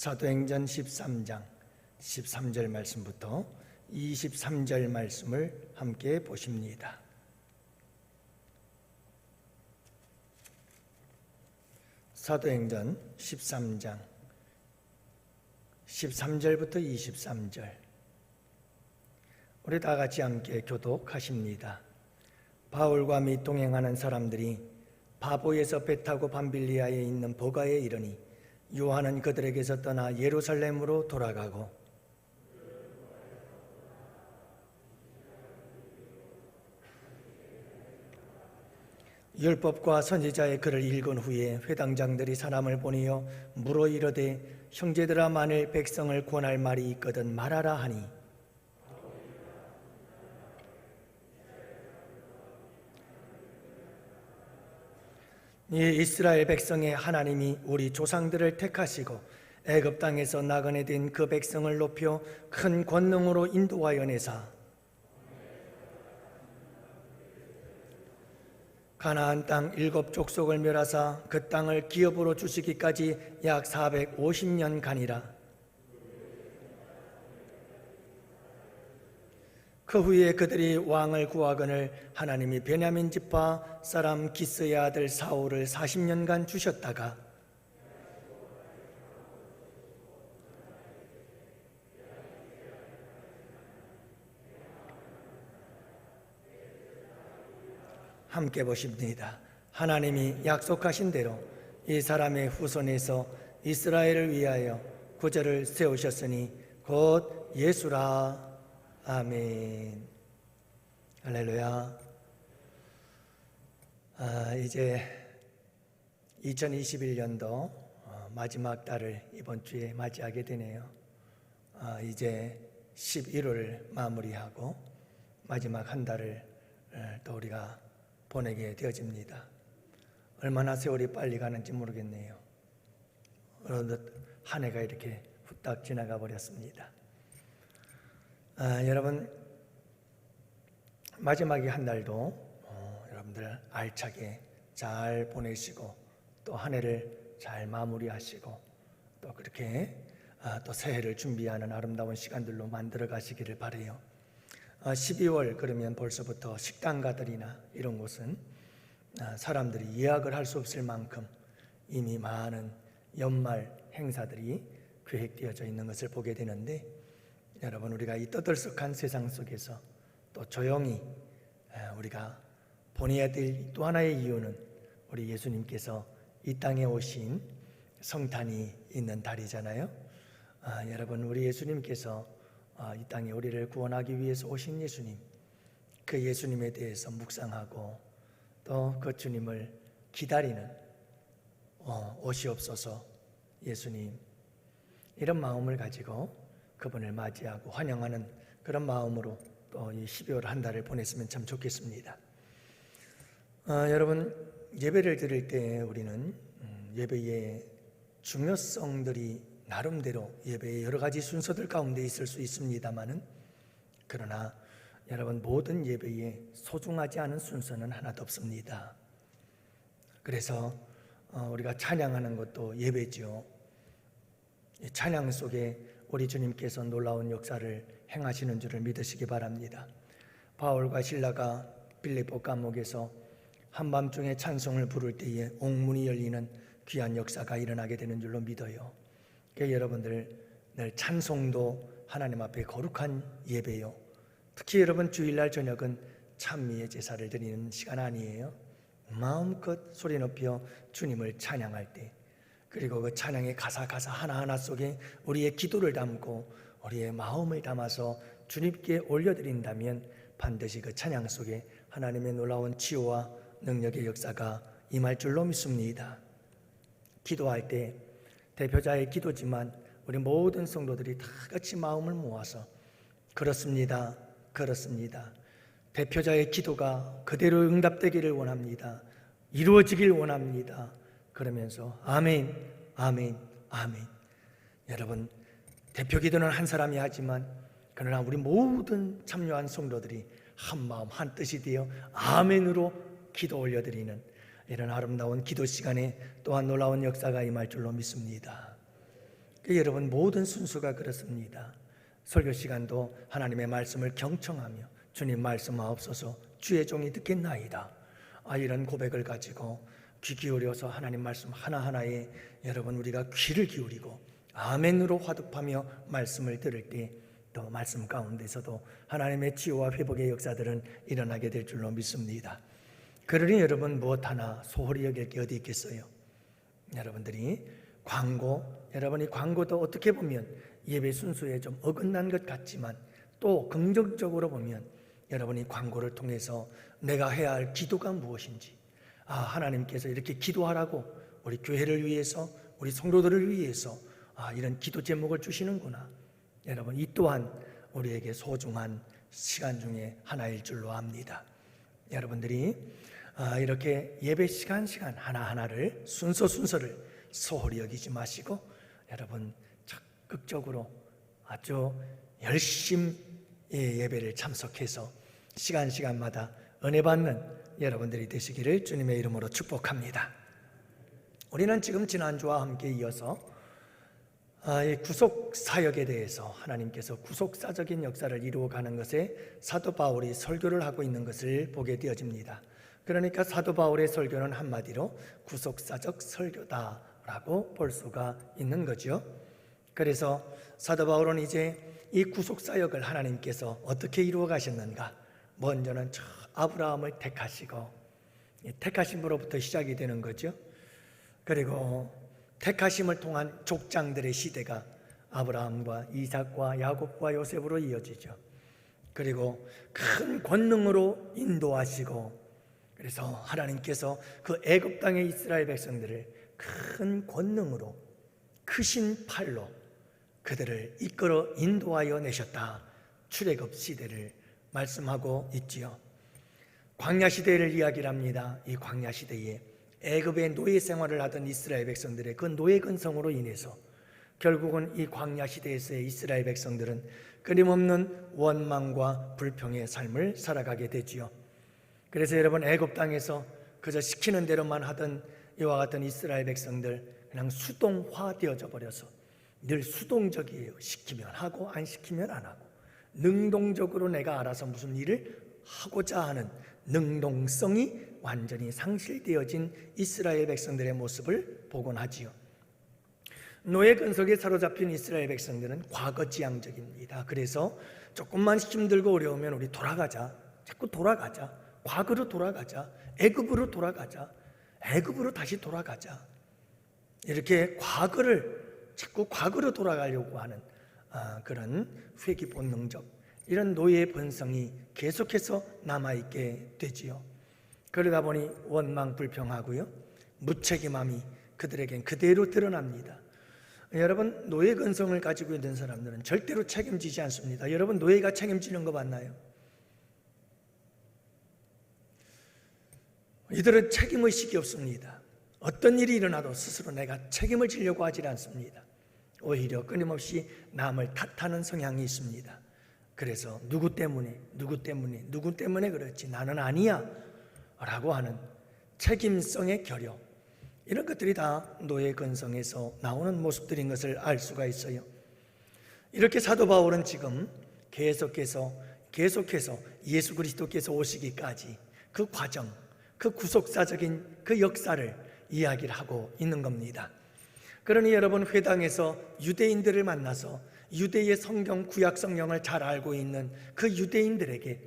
사도행전 13장 13절 말씀부터 23절 말씀을 함께 보십니다. 사도행전 13장 13절부터 23절, 우리 다 같이 함께 교독하십니다. 바울과 및 동행하는 사람들이 바보에서 배 타고 밤빌리아에 있는 보가에 이르니 요한은 그들에게서 떠나 예루살렘으로 돌아가고 율법과 선지자의 글을 읽은 후에 회당장들이 사람을 보내어 물어 이르되 형제들아, 만일 백성을 구원할 말이 있거든 말하라 하니, 이 이스라엘 백성의 하나님이 우리 조상들을 택하시고 애굽 땅에서 나그네 된 그 백성을 높여 큰 권능으로 인도하여 내사 가나안 땅 7 족속을 멸하사 그 땅을 기업으로 주시기까지 약 450년간이라. 그 후에 그들이 왕을 구하거늘 하나님이 베냐민 지파 사람 기스의 아들 사울을 40년간 주셨다가 함께 보십니다. 하나님이 약속하신 대로 이 사람의 후손에서 이스라엘을 위하여 구절을 세우셨으니 곧 예수라. 아멘. 할렐루야. 이제 2021년도 마지막 달을 이번 주에 맞이하게 되네요. 이제 11월 마무리하고 마지막 한 달을 또 우리가 보내게 되어집니다. 얼마나 세월이 빨리 가는지 모르겠네요. 어느덧 한 해가 이렇게 후딱 지나가 버렸습니다. 여러분, 마지막에 한 달도 여러분들 알차게 잘 보내시고 또 한 해를 잘 마무리하시고 또 그렇게 또 새해를 준비하는 아름다운 시간들로 만들어 가시기를 바라요. 12월 그러면 벌써부터 식당가들이나 이런 곳은 사람들이 예약을 할 수 없을 만큼 이미 많은 연말 행사들이 계획되어져 있는 것을 보게 되는데, 여러분, 우리가 이 떠들썩한 세상 속에서 또 조용히 우리가 보내야 될 또 하나의 이유는 우리 예수님께서 이 땅에 오신 성탄이 있는 달이잖아요. 여러분, 우리 예수님께서 이 땅에 우리를 구원하기 위해서 오신 예수님, 그 예수님에 대해서 묵상하고 또 그 주님을 기다리는 오시옵소서 예수님, 이런 마음을 가지고 그분을 맞이하고 환영하는 그런 마음으로 또 이 12월 한 달을 보냈으면 참 좋겠습니다. 여러분, 예배를 드릴 때 우리는 예배의 중요성들이 나름대로 예배의 여러 가지 순서들 가운데 있을 수 있습니다만은, 그러나 여러분, 모든 예배에 소중하지 않은 순서는 하나도 없습니다. 그래서 우리가 찬양하는 것도 예배죠. 찬양 속에 우리 주님께서 놀라운 역사를 행하시는 줄을 믿으시기 바랍니다. 바울과 실라가 빌립보 감옥에서 한밤중에 찬송을 부를 때에 옥문이 열리는 귀한 역사가 일어나게 되는 줄로 믿어요. 여러분들, 늘 찬송도 하나님 앞에 거룩한 예배요. 특히 여러분, 주일날 저녁은 찬미의 제사를 드리는 시간 아니에요? 마음껏 소리 높여 주님을 찬양할 때, 그리고 그 찬양의 가사 하나하나 속에 우리의 기도를 담고 우리의 마음을 담아서 주님께 올려드린다면 반드시 그 찬양 속에 하나님의 놀라운 치유와 능력의 역사가 임할 줄로 믿습니다. 기도할 때 대표자의 기도지만 우리 모든 성도들이 다 같이 마음을 모아서 그렇습니다. 대표자의 기도가 그대로 응답되기를 원합니다. 이루어지길 원합니다. 그러면서 아멘, 아멘, 아멘. 여러분, 대표 기도는 한 사람이 하지만 그러나 우리 모든 참여한 성도들이 한 마음 한 뜻이 되어 아멘으로 기도 올려드리는 이런 아름다운 기도 시간에 또한 놀라운 역사가 임할 줄로 믿습니다. 여러분 모든 순서가 그렇습니다. 설교 시간도 하나님의 말씀을 경청하며 주님 말씀하옵소서 주의 종이 듣겠나이다. 이런 고백을 가지고 귀 기울여서 하나님 말씀 하나하나에 여러분 우리가 귀를 기울이고 아멘으로 화답하며 말씀을 들을 때 또 말씀 가운데서도 하나님의 치유와 회복의 역사들은 일어나게 될 줄로 믿습니다. 그러니 여러분 무엇 하나 소홀히 여길 게 어디 있겠어요? 여러분들이 여러분이 광고도 어떻게 보면 예배 순서에 좀 어긋난 것 같지만 또 긍정적으로 보면 여러분이 광고를 통해서 내가 해야 할 기도가 무엇인지, 하나님께서 이렇게 기도하라고 우리 교회를 위해서 우리 성도들을 위해서 이런 기도 제목을 주시는구나. 여러분 이 또한 우리에게 소중한 시간 중에 하나일 줄로 압니다. 여러분들이 이렇게 예배 시간 하나하나를 순서를 소홀히 여기지 마시고 여러분 적극적으로 아주 열심히 예배를 참석해서 시간마다 은혜 받는 여러분들이 되시기를 주님의 이름으로 축복합니다. 우리는 지금 지난주와 함께 이어서 구속 사역에 대해서 하나님께서 구속사적인 역사를 이루어가는 것에 사도 바울이 설교를 하고 있는 것을 보게 되어집니다. 그러니까 사도 바울의 설교는 한마디로 구속사적 설교다라고 볼 수가 있는 거죠. 그래서 사도 바울은 이제 이 구속사역을 하나님께서 어떻게 이루어 가셨는가, 먼저는 저 아브라함을 택하시고 택하심으로부터 시작이 되는 거죠. 그리고 택하심을 통한 족장들의 시대가 아브라함과 이삭과 야곱과 요셉으로 이어지죠. 그리고 큰 권능으로 인도하시고, 그래서 하나님께서 그 애굽 땅의 이스라엘 백성들을 큰 권능으로 크신 팔로 그들을 이끌어 인도하여 내셨다. 출애굽 시대를 말씀하고 있지요. 광야 시대를 이야기를 합니다. 이 광야 시대에 애굽의 노예 생활을 하던 이스라엘 백성들의 그 노예 근성으로 인해서 결국은 이 광야 시대에서의 이스라엘 백성들은 끊임없는 원망과 불평의 삶을 살아가게 되지요. 그래서 여러분 애굽 땅에서 그저 시키는 대로만 하던 이와 같은 이스라엘 백성들 그냥 수동화 되어져 버려서 늘 수동적이에요. 시키면 하고 안 시키면 안 하고 능동적으로 내가 알아서 무슨 일을 하고자 하는 능동성이 완전히 상실되어진 이스라엘 백성들의 모습을 보곤 하지요. 노예 근속에 사로잡힌 이스라엘 백성들은 과거지향적입니다. 그래서 조금만 힘들고 어려우면 우리 돌아가자, 자꾸 돌아가자, 과거로 돌아가자, 애굽으로 돌아가자, 애굽으로 다시 돌아가자, 이렇게 자꾸 과거로 돌아가려고 하는 그런 회귀 본능적 이런 노예의 본성이 계속해서 남아있게 되지요. 그러다 보니 원망 불평하고요, 무책임함이 그들에겐 그대로 드러납니다. 여러분 노예 근성을 가지고 있는 사람들은 절대로 책임지지 않습니다. 여러분 노예가 책임지는 거 봤나요? 이들은 책임의식이 없습니다. 어떤 일이 일어나도 스스로 내가 책임을 지려고 하지 않습니다. 오히려 끊임없이 남을 탓하는 성향이 있습니다. 그래서 누구 때문에 그렇지 나는 아니야 라고 하는 책임성의 결여, 이런 것들이 다 노예 근성에서 나오는 모습들인 것을 알 수가 있어요. 이렇게 사도 바울은 지금 계속해서 예수 그리스도께서 오시기까지 그 과정, 그 구속사적인 그 역사를 이야기를 하고 있는 겁니다. 그러니 여러분 회당에서 유대인들을 만나서 유대의 성경, 구약 성경을 잘 알고 있는 그 유대인들에게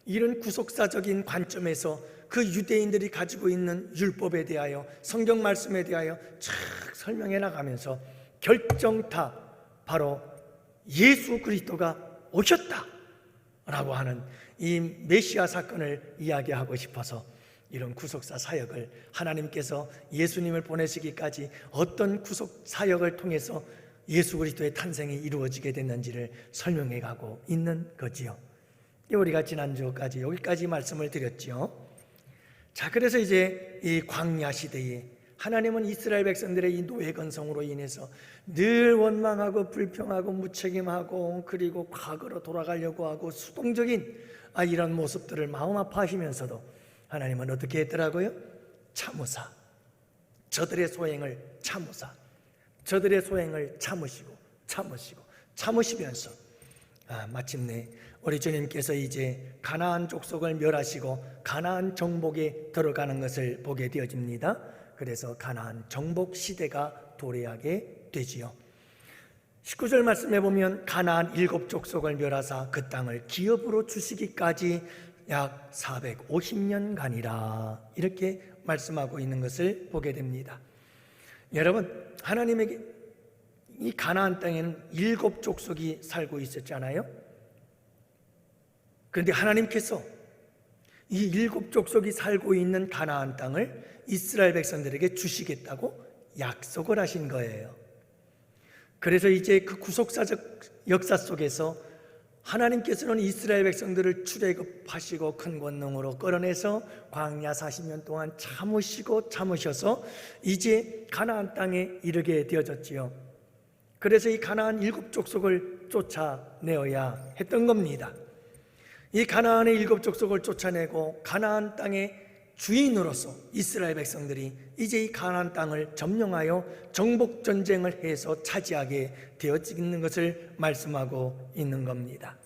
이런 구속사적인 관점에서 그 유대인들이 가지고 있는 율법에 대하여, 성경 말씀에 대하여 쫙 설명해 나가면서 결정타, 바로 예수 그리스도가 오셨다라고 하는 이 메시아 사건을 이야기하고 싶어서 이런 구속사 사역을 하나님께서 예수님을 보내시기까지 어떤 구속 사역을 통해서 예수 그리스도의 탄생이 이루어지게 됐는지를 설명해 가고 있는 거지요. 우리가 지난주까지 여기까지 말씀을 드렸지요. 자, 그래서 이제 이 광야 시대에 하나님은 이스라엘 백성들의 이 노예 근성으로 인해서 늘 원망하고 불평하고 무책임하고 그리고 과거로 돌아가려고 하고 수동적인 이런 모습들을 마음 아파하시면서도 하나님은 어떻게 했더라고요? 참으사, 저들의 소행을 참으사 저들의 소행을 참으시면서 마침내 우리 주님께서 이제 가나안 족속을 멸하시고 가나안 정복에 들어가는 것을 보게 되어집니다. 그래서 가나안 정복 시대가 도래하게 되지요. 19절 말씀해 보면 가나안 7족속을 멸하사 그 땅을 기업으로 주시기까지 약 450년간이라 이렇게 말씀하고 있는 것을 보게 됩니다. 여러분, 하나님에게 이 가나안 땅에는 7족속이 살고 있었잖아요. 그런데 하나님께서 이 7족속이 살고 있는 가나안 땅을 이스라엘 백성들에게 주시겠다고 약속을 하신 거예요. 그래서 이제 그 구속사적 역사 속에서 하나님께서는 이스라엘 백성들을 출애굽하시고 큰 권능으로 끌어내서 광야 40년 동안 참으셔서 이제 가나안 땅에 이르게 되어졌지요. 그래서 이 가나안 7족속을 쫓아내어야 했던 겁니다. 이 가나안의 7족속을 쫓아내고 가나안 땅의 주인으로서 이스라엘 백성들이 이제 이 가나안 땅을 점령하여 정복 전쟁을 해서 차지하게 되어지는 것을 말씀하고 있는 겁니다.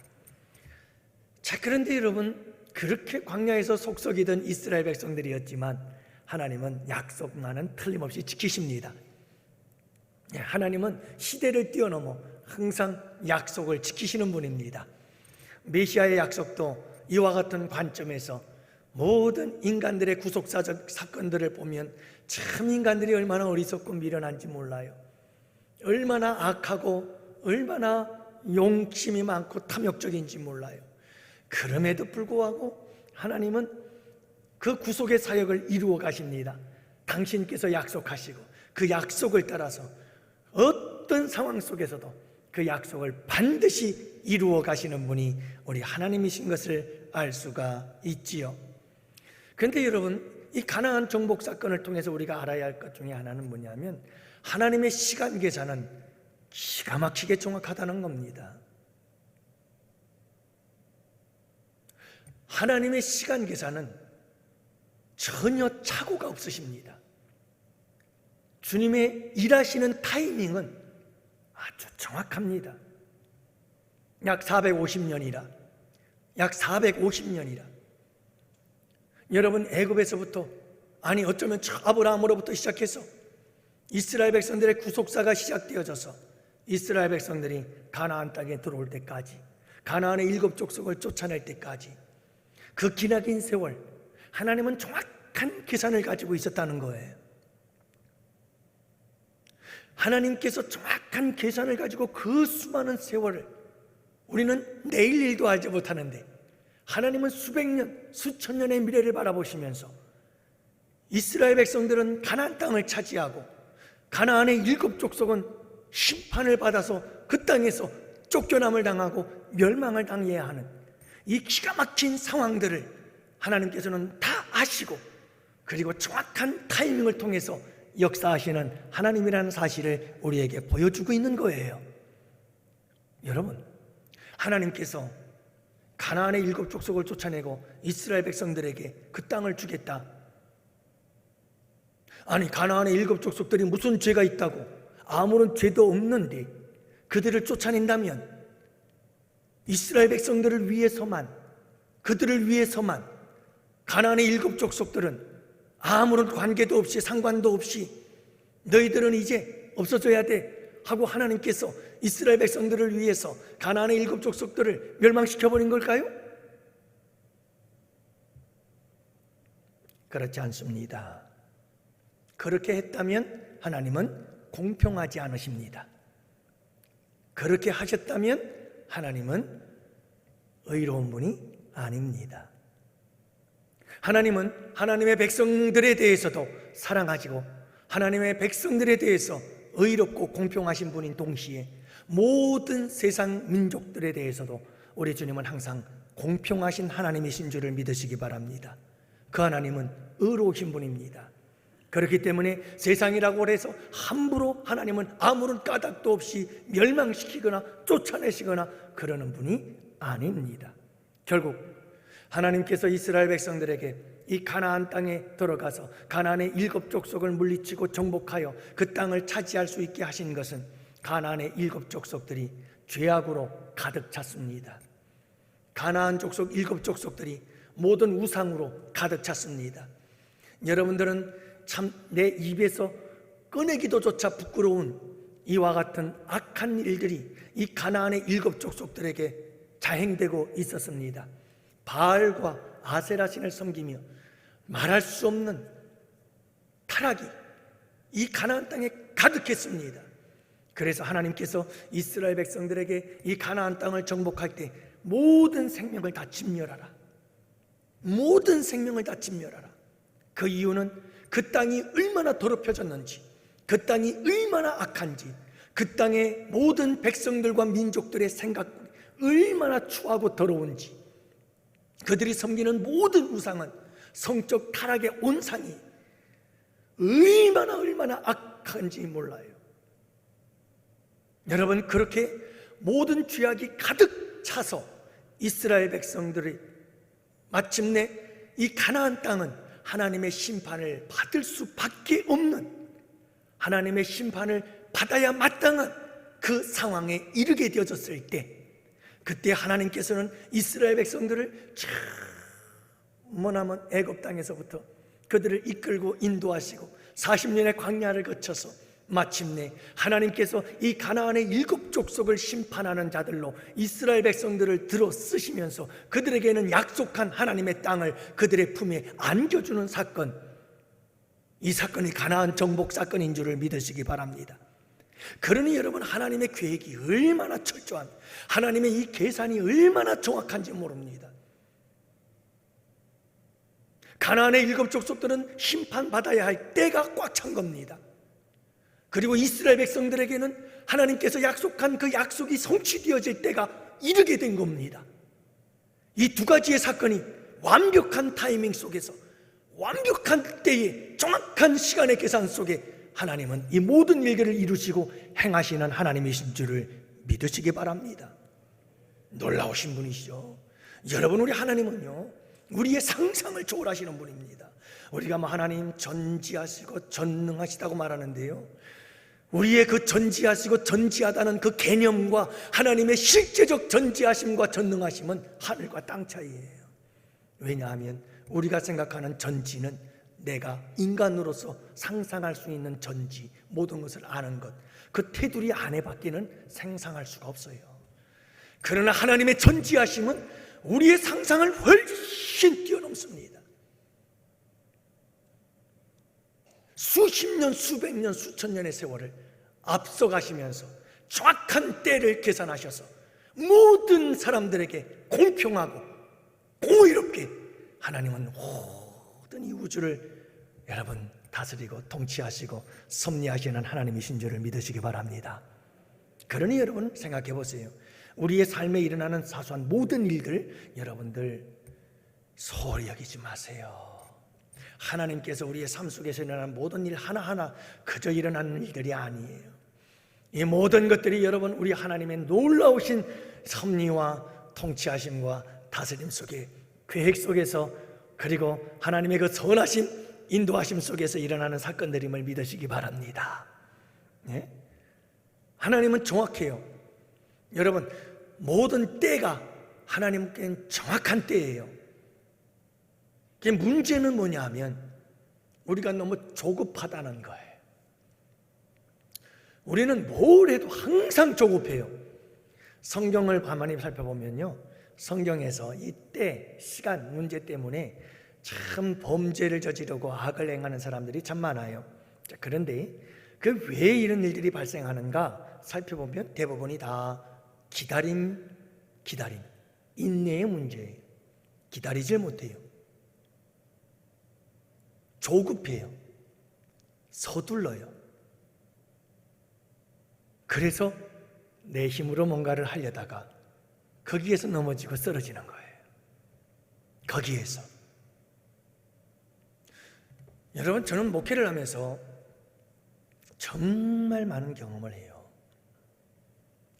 자, 그런데 여러분, 그렇게 광야에서 속썩이던 이스라엘 백성들이었지만 하나님은 약속만은 틀림없이 지키십니다. 하나님은 시대를 뛰어넘어 항상 약속을 지키시는 분입니다. 메시아의 약속도 이와 같은 관점에서 모든 인간들의 구속사적 사건들을 보면 참 인간들이 얼마나 어리석고 미련한지 몰라요. 얼마나 악하고 얼마나 용심이 많고 탐욕적인지 몰라요. 그럼에도 불구하고 하나님은 그 구속의 사역을 이루어 가십니다. 당신께서 약속하시고 그 약속을 따라서 어떤 상황 속에서도 그 약속을 반드시 이루어 가시는 분이 우리 하나님이신 것을 알 수가 있지요. 그런데 여러분, 이 가나안 정복 사건을 통해서 우리가 알아야 할 것 중에 하나는 뭐냐면 하나님의 시간 계산은 기가 막히게 정확하다는 겁니다. 하나님의 시간 계산은 전혀 착오가 없으십니다. 주님의 일하시는 타이밍은 아주 정확합니다. 약 450년이라 여러분, 애굽에서부터, 아니 어쩌면 아브라함으로부터 시작해서 이스라엘 백성들의 구속사가 시작되어져서 이스라엘 백성들이 가나안 땅에 들어올 때까지, 가나안의 7족속을 쫓아낼 때까지 그 기나긴 세월, 하나님은 정확한 계산을 가지고 있었다는 거예요. 하나님께서 정확한 계산을 가지고 그 수많은 세월을, 우리는 내일 일도 알지 못하는데 하나님은 수백 년, 수천 년의 미래를 바라보시면서 이스라엘 백성들은 가나안 땅을 차지하고 가나안의 7족속은 심판을 받아서 그 땅에서 쫓겨남을 당하고 멸망을 당해야 하는 이 기가 막힌 상황들을 하나님께서는 다 아시고, 그리고 정확한 타이밍을 통해서 역사하시는 하나님이라는 사실을 우리에게 보여주고 있는 거예요. 여러분, 하나님께서 가나안의 7족속을 쫓아내고 이스라엘 백성들에게 그 땅을 주겠다. 아니, 가나안의 7족속들이 무슨 죄가 있다고, 아무런 죄도 없는데 그들을 쫓아낸다면 이스라엘 백성들을 위해서만, 그들을 위해서만 가나안의 7족속들은 아무런 관계도 없이, 상관도 없이 너희들은 이제 없어져야 돼 하고 하나님께서 이스라엘 백성들을 위해서 가나안의 7족속들을 멸망시켜버린 걸까요? 그렇지 않습니다. 그렇게 했다면 하나님은 공평하지 않으십니다. 그렇게 하셨다면 하나님은 의로운 분이 아닙니다. 하나님은 하나님의 백성들에 대해서도 사랑하시고 하나님의 백성들에 대해서 의롭고 공평하신 분인 동시에 모든 세상 민족들에 대해서도 우리 주님은 항상 공평하신 하나님이신 줄을 믿으시기 바랍니다. 그 하나님은 의로우신 분입니다. 그렇기 때문에 세상이라고 해서 함부로 하나님은 아무런 까닭도 없이 멸망시키거나 쫓아내시거나 그러는 분이 아닙니다. 결국 하나님께서 이스라엘 백성들에게 이 가나안 땅에 들어가서 가나안의 7 족속을 물리치고 정복하여 그 땅을 차지할 수 있게 하신 것은 가나안의 7 족속들이 죄악으로 가득 찼습니다. 가나안 족속 7 족속들이 모든 우상으로 가득 찼습니다. 여러분들은 참 내 입에서 꺼내기도조차 부끄러운 이와 같은 악한 일들이 이 가나안의 7 족속들에게 자행되고 있었습니다. 바알과 아세라 신을 섬기며 말할 수 없는 타락이 이 가나안 땅에 가득했습니다. 그래서 하나님께서 이스라엘 백성들에게 이 가나안 땅을 정복할 때 모든 생명을 다 진멸하라, 모든 생명을 다 진멸하라. 그 이유는 그 땅이 얼마나 더럽혀졌는지, 그 땅이 얼마나 악한지, 그 땅의 모든 백성들과 민족들의 생각이 얼마나 추하고 더러운지, 그들이 섬기는 모든 우상은 성적 타락의 온상이 얼마나 악한지 몰라요. 여러분, 그렇게 모든 죄악이 가득 차서 이스라엘 백성들이 마침내 이 가나안 땅은 하나님의 심판을 받을 수밖에 없는, 하나님의 심판을 받아야 마땅한 그 상황에 이르게 되어졌을 때, 그때 하나님께서는 이스라엘 백성들을 저 머나먼 애굽 땅에서부터 그들을 이끌고 인도하시고 40년의 광야를 거쳐서 마침내 하나님께서 이 가나안의 7 족속을 심판하는 자들로 이스라엘 백성들을 들어 쓰시면서 그들에게는 약속한 하나님의 땅을 그들의 품에 안겨주는 사건, 이 사건이 가나안 정복 사건인 줄을 믿으시기 바랍니다. 그러니 여러분, 하나님의 계획이 얼마나 철저한, 하나님의 이 계산이 얼마나 정확한지 모릅니다. 가나안의 7 족속들은 심판받아야 할 때가 꽉 찬 겁니다. 그리고 이스라엘 백성들에게는 하나님께서 약속한 그 약속이 성취되어질 때가 이르게 된 겁니다. 이 2가지의 사건이 완벽한 타이밍 속에서, 완벽한 때에, 정확한 시간의 계산 속에 하나님은 이 모든 일들을 이루시고 행하시는 하나님이신 줄을 믿으시기 바랍니다. 놀라우신 분이시죠. 여러분, 우리 하나님은요, 우리의 상상을 초월하시는 분입니다. 우리가 하나님 전지하시고 전능하시다고 말하는데요, 우리의 그 전지하시고 전지하다는 그 개념과 하나님의 실제적 전지하심과 전능하심은 하늘과 땅 차이예요. 왜냐하면 우리가 생각하는 전지는 내가 인간으로서 상상할 수 있는 전지, 모든 것을 아는 것, 그 테두리 안에 밖에는 상상할 수가 없어요. 그러나 하나님의 전지하심은 우리의 상상을 훨씬 뛰어넘습니다. 수십 년, 수백 년, 수천 년의 세월을 앞서가시면서 정확한 때를 계산하셔서 모든 사람들에게 공평하고 공의롭게 하나님은 모든 이 우주를 여러분 다스리고 통치하시고 섭리하시는 하나님이신 줄을 믿으시기 바랍니다. 그러니 여러분 생각해 보세요. 우리의 삶에 일어나는 사소한 모든 일들 여러분들 소홀히 여기지 마세요. 하나님께서 우리의 삶 속에서 일어나는 모든 일 하나하나 그저 일어나는 일들이 아니에요. 이 모든 것들이 여러분 우리 하나님의 놀라우신 섭리와 통치하심과 다스림 속에, 계획 속에서, 그리고 하나님의 그 선하심, 인도하심 속에서 일어나는 사건들임을 믿으시기 바랍니다. 네? 하나님은 정확해요. 여러분, 모든 때가 하나님께는 정확한 때예요. 문제는 뭐냐 하면 우리가 너무 조급하다는 거예요. 우리는 뭘 해도 항상 조급해요. 성경을 가만히 살펴보면요, 성경에서 이 때, 시간 문제 때문에 참 범죄를 저지르고 악을 행하는 사람들이 참 많아요. 그런데 그 왜 이런 일들이 발생하는가 살펴보면 대부분이 다 기다림, 인내의 문제예요. 기다리질 못해요. 조급해요. 서둘러요. 그래서 내 힘으로 뭔가를 하려다가 거기에서 넘어지고 쓰러지는 거예요. 거기에서. 여러분, 저는 목회를 하면서 정말 많은 경험을 해요.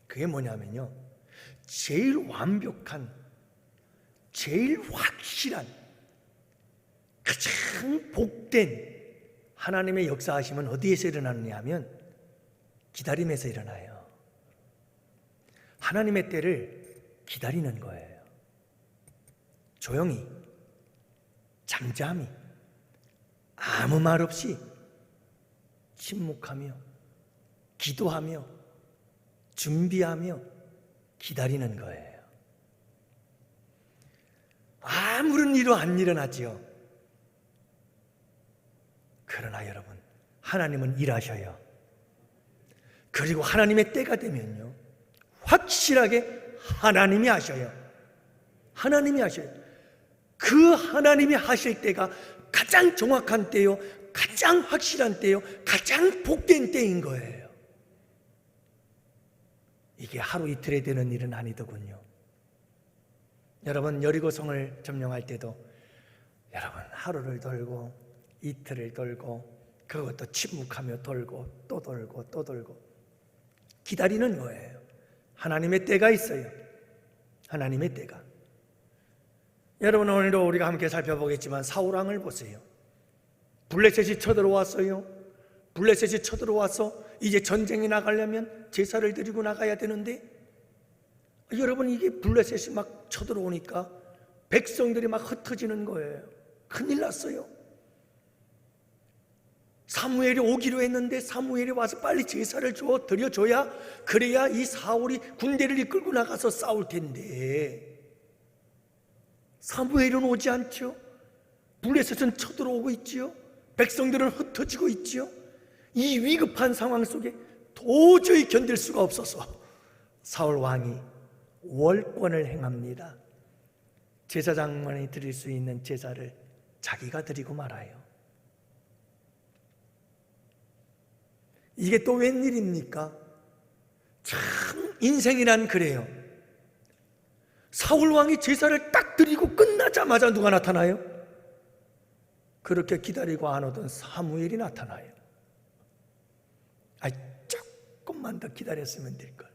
그게 뭐냐면요, 제일 완벽한, 제일 확실한 가장 복된 하나님의 역사하심은 어디에서 일어나느냐 하면 기다림에서 일어나요. 하나님의 때를 기다리는 거예요. 조용히, 잠잠히, 아무 말 없이 침묵하며 기도하며 준비하며 기다리는 거예요. 아무런 일도 안 일어나지요. 그러나 여러분, 하나님은 일하셔요. 그리고 하나님의 때가 되면요, 확실하게 하나님이 하셔요. 하나님이 하셔요. 그 하나님이 하실 때가 가장 정확한 때요, 가장 확실한 때요, 가장 복된 때인 거예요. 이게 하루 이틀에 되는 일은 아니더군요. 여러분, 여리고성을 점령할 때도 여러분 하루를 돌고 이틀을 돌고 그것도 침묵하며 돌고 또 돌고 또 돌고 기다리는 거예요. 하나님의 때가 있어요. 하나님의 때가. 여러분, 오늘도 우리가 함께 살펴보겠지만 사울왕을 보세요. 블레셋이 쳐들어왔어요. 블레셋이 쳐들어와서 이제 전쟁에 나가려면 제사를 드리고 나가야 되는데, 여러분, 이게 블레셋이 막 쳐들어오니까 백성들이 막 흩어지는 거예요. 큰일 났어요. 사무엘이 오기로 했는데 사무엘이 와서 빨리 제사를 드려줘야, 그래야 이 사울이 군대를 이끌고 나가서 싸울 텐데 사무엘은 오지 않죠. 블레셋은 쳐들어오고 있지요. 백성들은 흩어지고 있지요. 이 위급한 상황 속에 도저히 견딜 수가 없어서 사울 왕이 월권을 행합니다. 제사장만이 드릴 수 있는 제사를 자기가 드리고 말아요. 이게 또 웬일입니까? 참 인생이란 그래요. 사울 왕이 제사를 딱 드리고 끝나자마자 누가 나타나요? 그렇게 기다리고 안 오던 사무엘이 나타나요. 조금만 더 기다렸으면 될걸.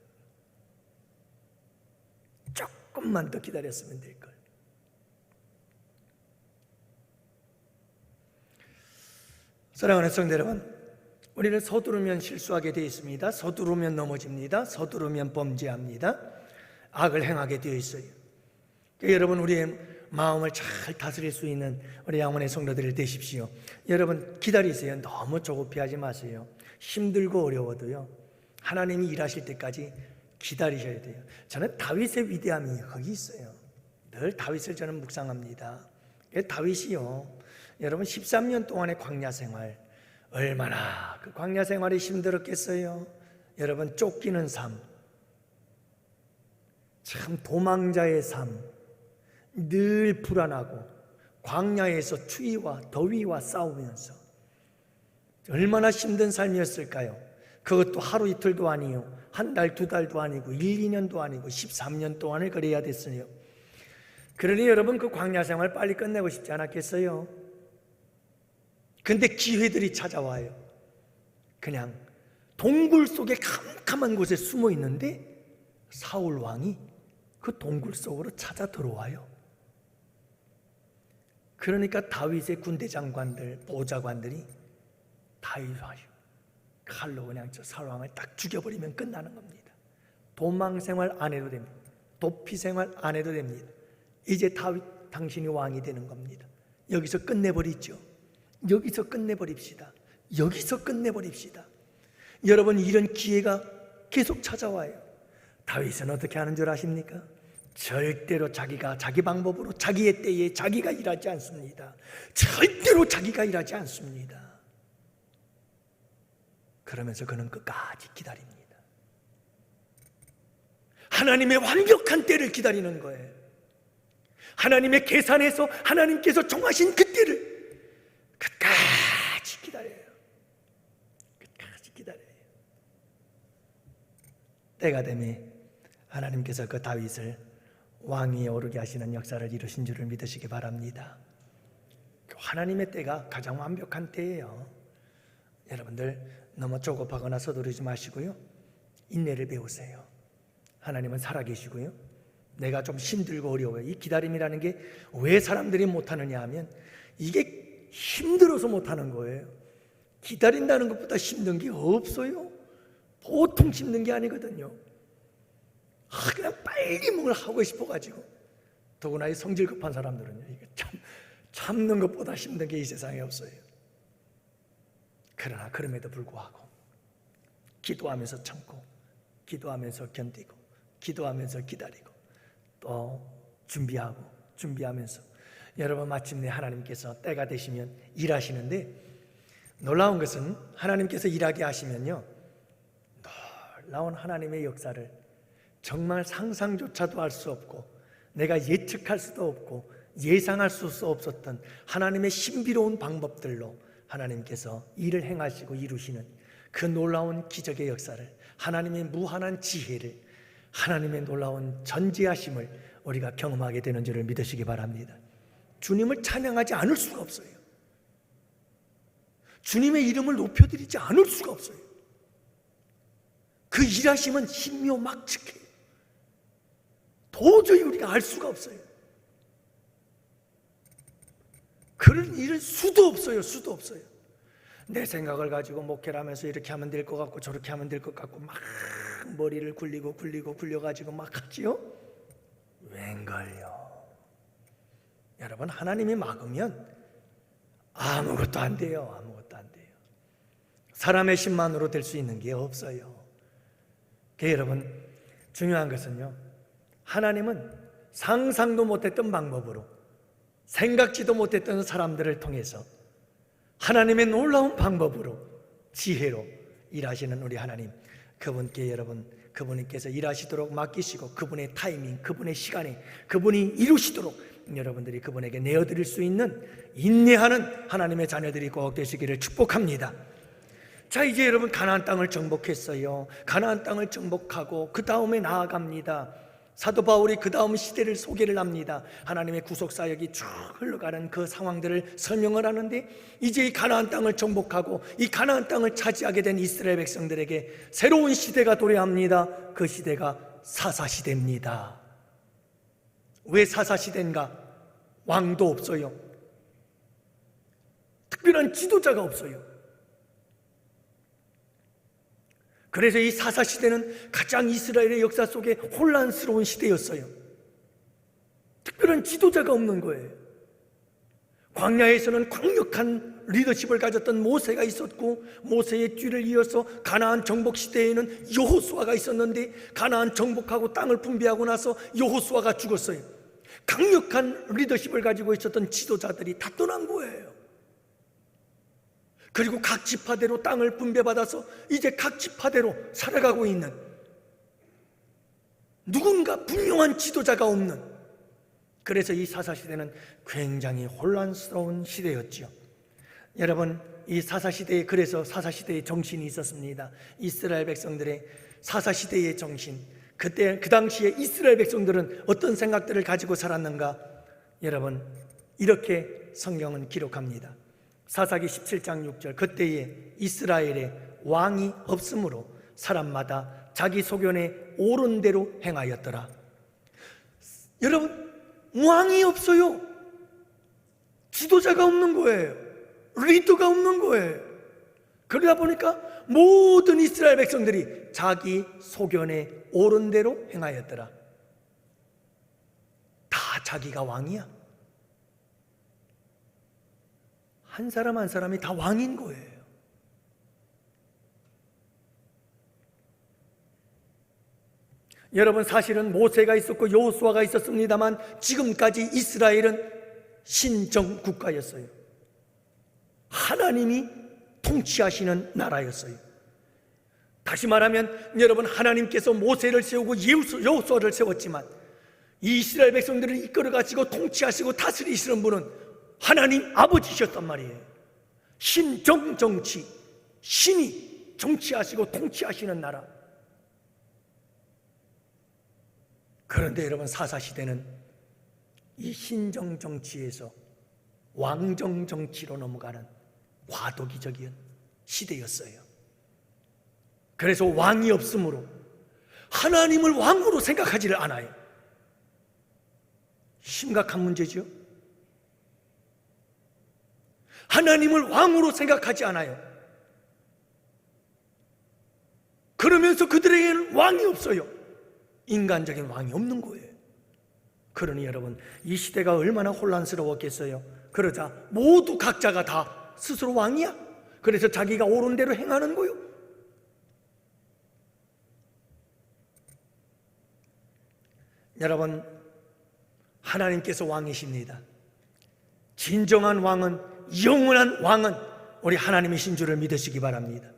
조금만 더 기다렸으면 될걸. 사랑하는 성도 여러분, 우리는 서두르면 실수하게 되어 있습니다. 서두르면 넘어집니다. 서두르면 범죄합니다. 악을 행하게 되어 있어요. 그러니까 여러분, 우리의 마음을 잘 다스릴 수 있는 우리 양원의 성도들이 되십시오. 여러분, 기다리세요. 너무 조급해하지 마세요. 힘들고 어려워도요, 하나님이 일하실 때까지 기다리셔야 돼요. 저는 다윗의 위대함이 거기 있어요. 늘 다윗을 저는 묵상합니다. 다윗이요, 여러분 13년 동안의 광야 생활, 얼마나 그 광야 생활이 힘들었겠어요. 여러분, 쫓기는 삶, 참 도망자의 삶, 늘 불안하고 광야에서 추위와 더위와 싸우면서 얼마나 힘든 삶이었을까요? 그것도 하루 이틀도 아니요, 한 달, 두 달도 아니고 1, 2년도 아니고 13년 동안을 그래야 됐어요. 그러니 여러분, 그 광야 생활 빨리 끝내고 싶지 않았겠어요? 근데 기회들이 찾아와요. 그냥 동굴 속에 캄캄한 곳에 숨어 있는데 사울 왕이 그 동굴 속으로 찾아 들어와요. 그러니까 다윗의 군대 장관들, 보좌관들이 다윗을 칼로 그냥 저 사울 왕을 딱 죽여버리면 끝나는 겁니다. 도망 생활 안 해도 됩니다. 도피 생활 안 해도 됩니다. 이제 다윗, 당신이 왕이 되는 겁니다. 여기서 끝내버리죠. 여기서 끝내버립시다. 여기서 끝내버립시다. 여러분, 이런 기회가 계속 찾아와요. 다윗은 어떻게 하는 줄 아십니까? 절대로 자기가 자기 방법으로 자기의 때에 자기가 일하지 않습니다. 절대로 자기가 일하지 않습니다. 그러면서 그는 끝까지 기다립니다. 하나님의 완벽한 때를 기다리는 거예요. 하나님의 계산에서 하나님께서 정하신 그 때를 끝까지 기다려요. 끝까지 기다려요. 때가 되면 하나님께서 그 다윗을 왕위에 오르게 하시는 역사를 이루신 줄을 믿으시기 바랍니다. 하나님의 때가 가장 완벽한 때예요. 여러분들 너무 조급하거나 서두르지 마시고요, 인내를 배우세요. 하나님은 살아계시고요, 내가 좀 힘들고 어려워요. 이 기다림이라는 게 왜 사람들이 못하느냐 하면 이게 힘들어서 못하는 거예요. 기다린다는 것보다 힘든 게 없어요. 보통 힘든 게 아니거든요. 그냥 빨리 뭘 하고 싶어가지고. 더구나 이 성질 급한 사람들은요, 이게 참는 것보다 힘든 게 이 세상에 없어요. 그러나 그럼에도 불구하고 기도하면서 참고, 기도하면서 견디고, 기도하면서 기다리고, 또 준비하면서, 여러분 마침내 하나님께서 때가 되시면 일하시는데, 놀라운 것은 하나님께서 일하게 하시면요, 놀라운 하나님의 역사를 정말 상상조차도 할 수 없고, 내가 예측할 수도 없고 예상할 수 없었던 하나님의 신비로운 방법들로 하나님께서 일을 행하시고 이루시는 그 놀라운 기적의 역사를, 하나님의 무한한 지혜를, 하나님의 놀라운 전지하심을 우리가 경험하게 되는 줄을 믿으시기 바랍니다. 주님을 찬양하지 않을 수가 없어요. 주님의 이름을 높여드리지 않을 수가 없어요. 그 일하심은 신묘막측해요. 도저히 우리가 알 수가 없어요. 그런 일은 수도 없어요. 수도 없어요. 내 생각을 가지고 목회를 하면서 이렇게 하면 될 것 같고 저렇게 하면 될 것 같고 막 머리를 굴려가지고 막 하지요? 웬걸요. 여러분, 하나님이 막으면 아무것도 안 돼요. 아무것도 안 돼요. 사람의 힘만으로 될 수 있는 게 없어요. 여러분, 중요한 것은요, 하나님은 상상도 못했던 방법으로, 생각지도 못했던 사람들을 통해서 하나님의 놀라운 방법으로, 지혜로 일하시는 우리 하나님, 그분께 여러분, 그분께서 일하시도록 맡기시고 그분의 타이밍, 그분의 시간에 그분이 이루시도록 여러분들이 그분에게 내어드릴 수 있는 인내하는 하나님의 자녀들이 꼭 되시기를 축복합니다. 자, 이제 여러분 가나안 땅을 정복했어요. 가나안 땅을 정복하고 그 다음에 나아갑니다. 사도 바울이 그 다음 시대를 소개를 합니다. 하나님의 구속사역이 쭉 흘러가는 그 상황들을 설명을 하는데, 이제 이 가나안 땅을 정복하고 이 가나안 땅을 차지하게 된 이스라엘 백성들에게 새로운 시대가 도래합니다. 그 시대가 사사시대입니다. 왜 사사시대인가? 왕도 없어요. 특별한 지도자가 없어요. 그래서 이 사사시대는 가장 이스라엘의 역사 속에 혼란스러운 시대였어요. 특별한 지도자가 없는 거예요. 광야에서는 강력한 리더십을 가졌던 모세가 있었고, 모세의 뒤를 이어서 가나안 정복 시대에는 여호수아가 있었는데, 가나안 정복하고 땅을 분배하고 나서 여호수아가 죽었어요. 강력한 리더십을 가지고 있었던 지도자들이 다 떠난 거예요. 그리고 각 지파대로 땅을 분배받아서 이제 각 지파대로 살아가고 있는, 누군가 분명한 지도자가 없는, 그래서 이 사사시대는 굉장히 혼란스러운 시대였죠. 여러분, 이 사사시대에, 그래서 사사시대의 정신이 있었습니다. 이스라엘 백성들의 사사시대의 정신, 그때 그 당시에 이스라엘 백성들은 어떤 생각들을 가지고 살았는가? 여러분, 이렇게 성경은 기록합니다. 사사기 17장 6절, 그때에 이스라엘에 왕이 없으므로 사람마다 자기 소견에 옳은 대로 행하였더라. 여러분, 왕이 없어요. 지도자가 없는 거예요. 리더가 없는 거예요. 그러다 보니까 모든 이스라엘 백성들이 자기 소견에 옳은 대로 행하였더라. 다 자기가 왕이야. 한 사람 한 사람이 다 왕인 거예요. 여러분, 사실은 모세가 있었고 여호수아가 있었습니다만 지금까지 이스라엘은 신정 국가였어요. 하나님이 통치하시는 나라였어요. 다시 말하면 여러분, 하나님께서 모세를 세우고 여호수아를 세웠지만 이 이스라엘 백성들을 이끌어 가시고 통치하시고 다스리시는 분은 하나님 아버지셨단 말이에요. 신정정치, 신이 정치하시고 통치하시는 나라. 그런데 여러분, 사사시대는 이 신정정치에서 왕정정치로 넘어가는 과도기적인 시대였어요. 그래서 왕이 없으므로 하나님을 왕으로 생각하지를 않아요. 심각한 문제죠. 하나님을 왕으로 생각하지 않아요. 그러면서 그들에게는 왕이 없어요. 인간적인 왕이 없는 거예요. 그러니 여러분, 이 시대가 얼마나 혼란스러웠겠어요. 그러자 모두 각자가 다 스스로 왕이야. 그래서 자기가 옳은 대로 행하는 거요. 여러분, 하나님께서 왕이십니다. 진정한 왕은, 영원한 왕은 우리 하나님이신 줄을 믿으시기 바랍니다.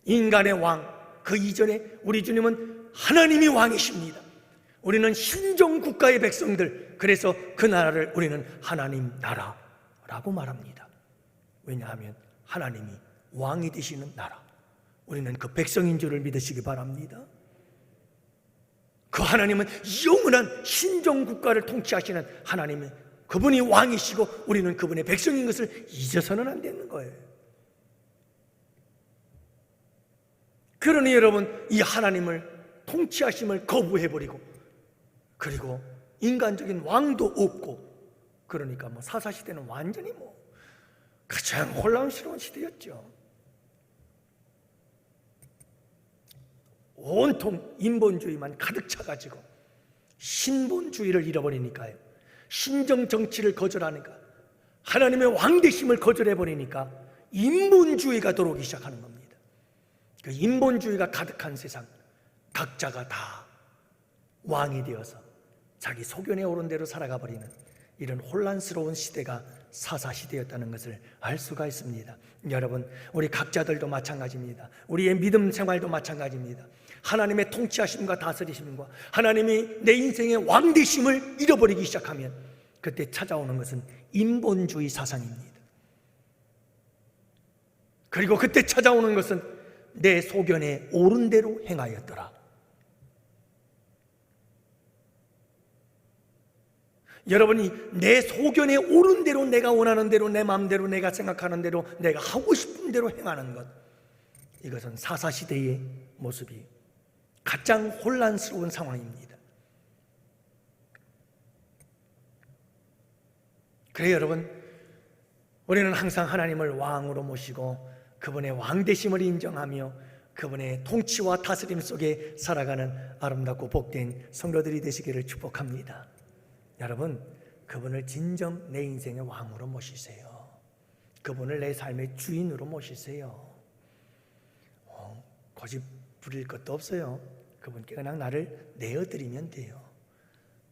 인간의 왕, 그 이전에 우리 주님은 하나님이 왕이십니다. 우리는 신정국가의 백성들, 그래서 그 나라를 우리는 하나님 나라라고 말합니다. 왜냐하면 하나님이 왕이 되시는 나라, 우리는 그 백성인 줄을 믿으시기 바랍니다. 그 하나님은 영원한 신정국가를 통치하시는 하나님이, 그분이 왕이시고 우리는 그분의 백성인 것을 잊어서는 안 되는 거예요. 그러니 여러분, 이 하나님을 통치하심을 거부해버리고, 그리고 인간적인 왕도 없고, 그러니까 사사시대는 완전히 가장 혼란스러운 시대였죠. 온통 인본주의만 가득 차가지고 신본주의를 잃어버리니까요. 신정 정치를 거절하니까, 하나님의 왕되심을 거절해버리니까 인본주의가 들어오기 시작하는 겁니다. 그 인본주의가 가득한 세상, 각자가 다 왕이 되어서 자기 소견에 오른 대로 살아가 버리는 이런 혼란스러운 시대가 사사시대였다는 것을 알 수가 있습니다. 여러분, 우리 각자들도 마찬가지입니다. 우리의 믿음 생활도 마찬가지입니다. 하나님의 통치하심과 다스리심과 하나님이 내 인생의 왕되심을 잃어버리기 시작하면 그때 찾아오는 것은 인본주의 사상입니다. 그리고 그때 찾아오는 것은 내 소견에 옳은 대로 행하였더라. 여러분이 내 소견에 옳은 대로, 내가 원하는 대로, 내 마음대로, 내가 생각하는 대로, 내가 하고 싶은 대로 행하는 것, 이것은 사사시대의 모습이 가장 혼란스러운 상황입니다. 그래 여러분, 우리는 항상 하나님을 왕으로 모시고 그분의 왕되심을 인정하며 그분의 통치와 다스림 속에 살아가는 아름답고 복된 성도들이 되시기를 축복합니다. 여러분, 그분을 진정 내 인생의 왕으로 모시세요. 그분을 내 삶의 주인으로 모시세요. 고집 부릴 것도 없어요. 그분께 그냥 나를 내어드리면 돼요.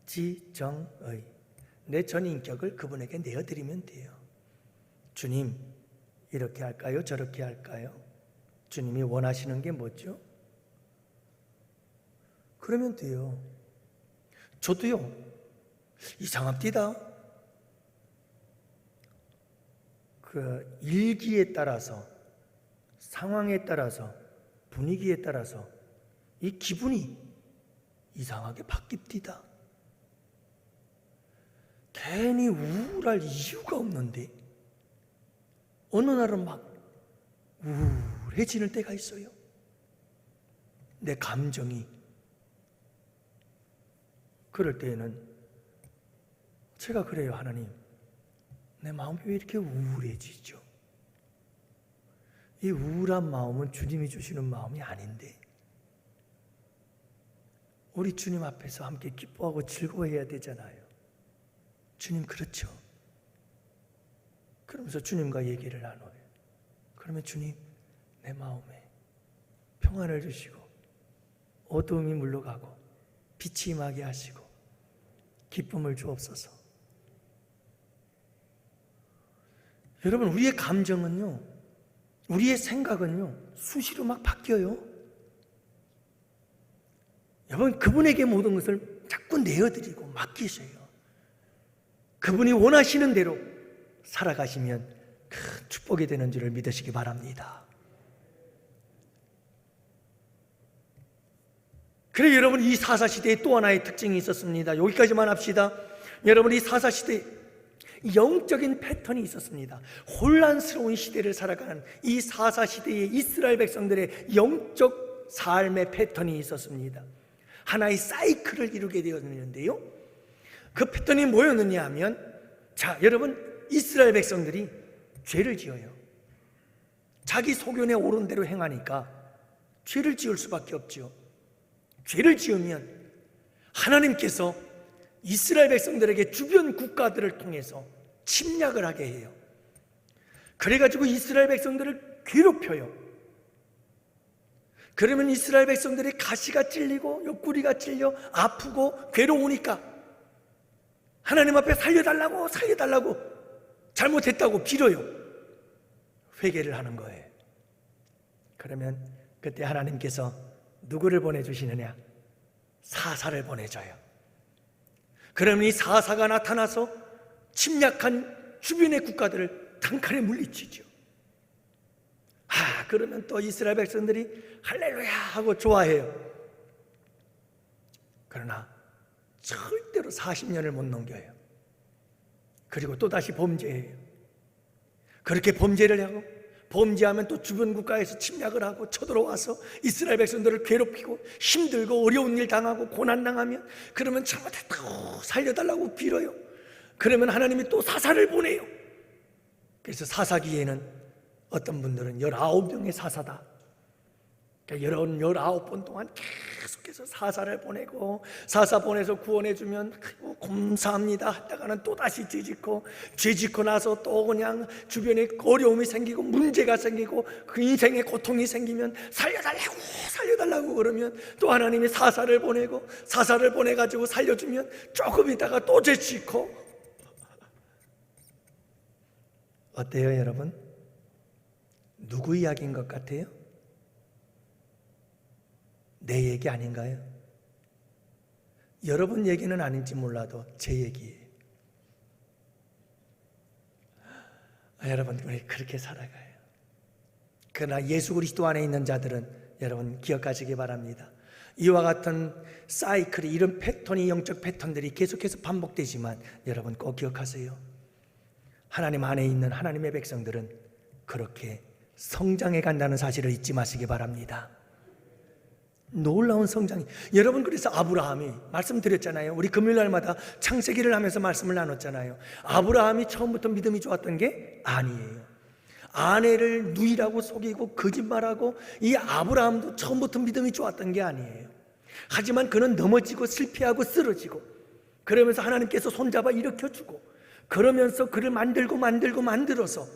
지정의, 내 전인격을 그분에게 내어드리면 돼요. 주님, 이렇게 할까요? 저렇게 할까요? 주님이 원하시는 게 뭐죠? 그러면 돼요. 저도요, 이상합니다. 그 일기에 따라서, 상황에 따라서, 분위기에 따라서 이 기분이 이상하게 바뀝니다. 괜히 우울할 이유가 없는데 어느 날은 막 우울해지는 때가 있어요. 내 감정이. 그럴 때에는 제가 그래요. 하나님, 내 마음이 왜 이렇게 우울해지죠? 이 우울한 마음은 주님이 주시는 마음이 아닌데, 우리 주님 앞에서 함께 기뻐하고 즐거워해야 되잖아요. 주님, 그렇죠? 그러면서 주님과 얘기를 나눠요. 그러면 주님, 내 마음에 평안을 주시고 어두움이 물러가고 빛이 임하게 하시고 기쁨을 주옵소서. 여러분, 우리의 감정은요, 우리의 생각은요, 수시로 막 바뀌어요. 여러분, 그분에게 모든 것을 자꾸 내어드리고 맡기세요. 그분이 원하시는 대로 살아가시면 큰 축복이 되는 줄을 믿으시기 바랍니다. 그래 여러분, 이 사사시대에 또 하나의 특징이 있었습니다. 여기까지만 합시다. 여러분, 이 사사시대에 영적인 패턴이 있었습니다. 혼란스러운 시대를 살아가는 이 사사시대의 이스라엘 백성들의 영적 삶의 패턴이 있었습니다. 하나의 사이클을 이루게 되었는데요, 그 패턴이 뭐였느냐 하면, 자 여러분, 이스라엘 백성들이 죄를 지어요. 자기 소견에 옳은 대로 행하니까 죄를 지을 수밖에 없죠. 죄를 지으면 하나님께서 이스라엘 백성들에게 주변 국가들을 통해서 침략을 하게 해요. 그래가지고 이스라엘 백성들을 괴롭혀요. 그러면 이스라엘 백성들이 가시가 찔리고 옆구리가 찔려 아프고 괴로우니까 하나님 앞에 살려달라고 잘못했다고 빌어요. 회개를 하는 거예요. 그러면 그때 하나님께서 누구를 보내주시느냐? 사사를 보내줘요. 그러면 이 사사가 나타나서 침략한 주변의 국가들을 단칼에 물리치죠. 그러면 또 이스라엘 백성들이 할렐루야 하고 좋아해요. 그러나 절대로 40년을 못 넘겨요. 그리고 또다시 범죄해요. 그렇게 범죄를 하고 범죄하면 또 주변 국가에서 침략을 하고 쳐들어와서 이스라엘 백성들을 괴롭히고 힘들고 어려운 일 당하고 고난 당하면 그러면 잘못했다고 살려달라고 빌어요. 그러면 하나님이 또 사사를 보내요. 그래서 사사기에는 어떤 분들은 19명의 사사다. 그러니까 19번 동안 계속해서 사사를 보내고 사사 보내서 구원해주면 감사합니다 하다가는 또다시 죄짓고 나서 또 그냥 주변에 어려움이 생기고 문제가 생기고 그 인생에 고통이 생기면 살려달라고 그러면 또 하나님이 사사를 보내고 사사를 보내가지고 살려주면 조금 있다가 또 죄짓고. 어때요 여러분? 누구 이야기인 것 같아요? 내 얘기 아닌가요? 여러분 얘기는 아닌지 몰라도 제 얘기예요. 여러분 우리 그렇게 살아가요. 그러나 예수 그리스도 안에 있는 자들은 여러분 기억하시기 바랍니다. 이와 같은 사이클이 이런 패턴이 영적 패턴들이 계속해서 반복되지만 여러분 꼭 기억하세요. 하나님 안에 있는 하나님의 백성들은 그렇게 성장해 간다는 사실을 잊지 마시기 바랍니다. 놀라운 성장이. 여러분 그래서 아브라함이 말씀드렸잖아요. 우리 금요일날마다 창세기를 하면서 말씀을 나눴잖아요. 아브라함이 처음부터 믿음이 좋았던 게 아니에요. 아내를 누이라고 속이고 거짓말하고 이 아브라함도 처음부터 믿음이 좋았던 게 아니에요. 하지만 그는 넘어지고 실패하고 쓰러지고 그러면서 하나님께서 손잡아 일으켜주고 그러면서 그를 만들어서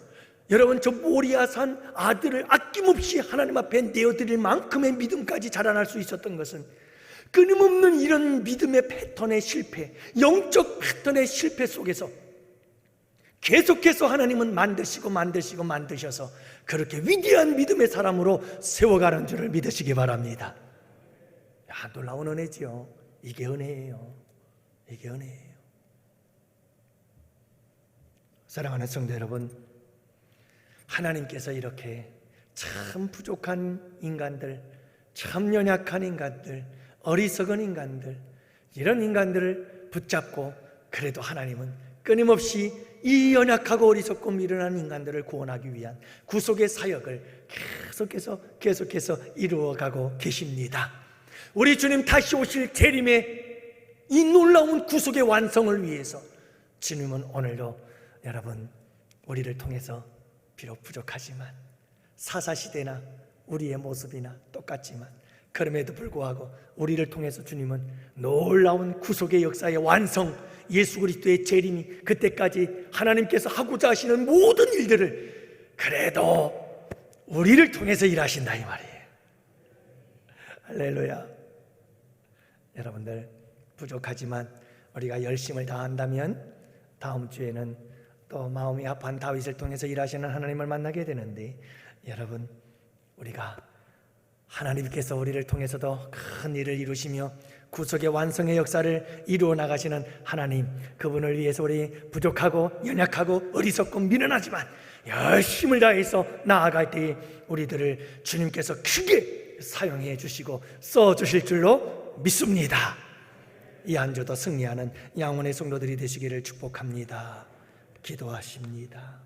여러분 저 모리아산 아들을 아낌없이 하나님 앞에 내어드릴 만큼의 믿음까지 자라날 수 있었던 것은 끊임없는 이런 믿음의 패턴의 실패, 영적 패턴의 실패 속에서 계속해서 하나님은 만드셔서 그렇게 위대한 믿음의 사람으로 세워가는 줄을 믿으시기 바랍니다. 놀라운 은혜지요. 이게 은혜예요. 이게 은혜예요. 사랑하는 성도 여러분, 하나님께서 이렇게 참 부족한 인간들, 참 연약한 인간들, 어리석은 인간들, 이런 인간들을 붙잡고 그래도 하나님은 끊임없이 이 연약하고 어리석고 미련한 인간들을 구원하기 위한 구속의 사역을 계속해서 이루어가고 계십니다. 우리 주님 다시 오실 재림의 이 놀라운 구속의 완성을 위해서 주님은 오늘도 여러분 우리를 통해서 비록 부족하지만 사사시대나 우리의 모습이나 똑같지만 그럼에도 불구하고 우리를 통해서 주님은 놀라운 구속의 역사의 완성, 예수 그리스도의 재림이 그때까지 하나님께서 하고자 하시는 모든 일들을 그래도 우리를 통해서 일하신다 이 말이에요. 할렐루야. 여러분들 부족하지만 우리가 열심을 다한다면 다음 주에는 또 마음이 아파한 다윗을 통해서 일하시는 하나님을 만나게 되는데 여러분 우리가 하나님께서 우리를 통해서도 큰 일을 이루시며 구속의 완성의 역사를 이루어 나가시는 하나님, 그분을 위해서 우리 부족하고 연약하고 어리석고 미련하지만 열심을 다해서 나아갈 때에 우리들을 주님께서 크게 사용해 주시고 써 주실 줄로 믿습니다. 이 한 주도 승리하는 양원의 성도들이 되시기를 축복합니다. 기도하십니다.